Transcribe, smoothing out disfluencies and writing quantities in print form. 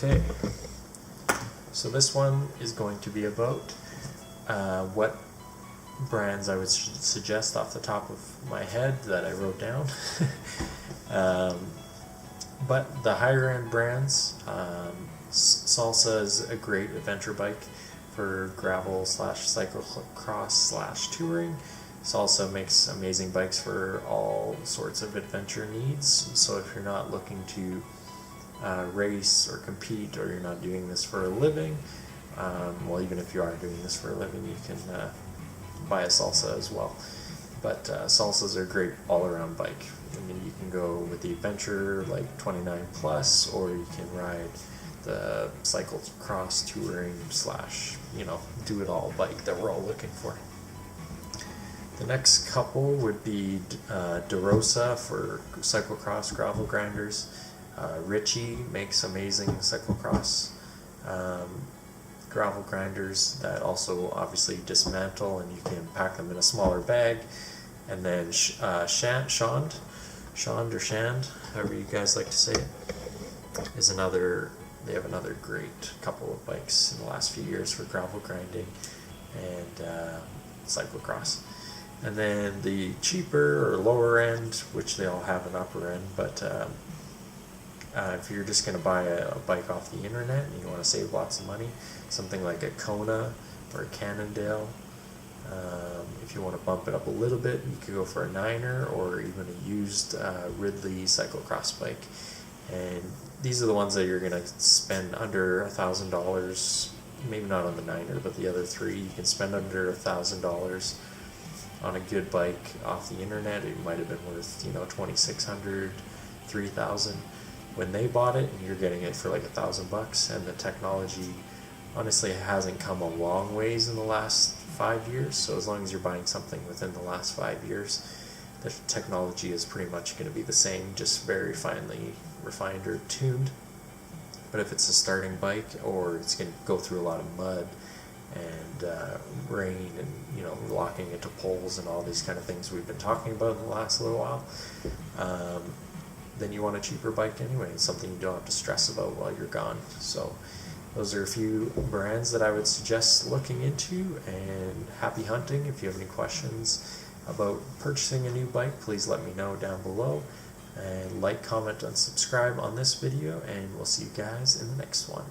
Okay, so this one is going to be about what brands I would suggest off the top of my head that I wrote down. But the higher end brands, Salsa is a great adventure bike for gravel / cyclocross / touring. Salsa makes amazing bikes for all sorts of adventure needs. So if you're not looking to race or compete, or you're not doing this for a living, well, even if you are doing this for a living, you can buy a Salsa as well. But Salsas are a great all-around bike. I mean, you can go with the adventure like 29 plus, or you can ride the cyclocross touring / do it all bike that we're all looking for. The next couple would be DeRosa for cyclocross gravel grinders. Ritchie makes amazing cyclocross gravel grinders that also obviously dismantle, and you can pack them in a smaller bag. And then Shand, however you guys like to say it, is they have another great couple of bikes in the last few years for gravel grinding and cyclocross. And then the cheaper or lower end, which they all have an upper end, but if you're just going to buy a bike off the internet and you want to save lots of money, something like a Kona or a Cannondale. If you want to bump it up a little bit, you could go for a Niner or even a used Ridley cyclocross bike. And these are the ones that you're going to spend under $1,000, maybe not on the Niner, but the other three, you can spend under $1,000 on a good bike off the internet. It might have been worth, $2,600, $3,000 when they bought it, and you're getting it for like $1,000. And the technology honestly hasn't come a long ways in the last 5 years. So as long as you're buying something within the last 5 years, the technology is pretty much going to be the same, just very finely refined or tuned. But if it's a starting bike, or it's going to go through a lot of mud and rain and locking into poles and all these kind of things we've been talking about in the last little while, then you want a cheaper bike anyway. It's something you don't have to stress about while you're gone. So those are a few brands that I would suggest looking into, and happy hunting. If you have any questions about purchasing a new bike, please let me know down below, and like, comment, and subscribe on this video, and we'll see you guys in the next one.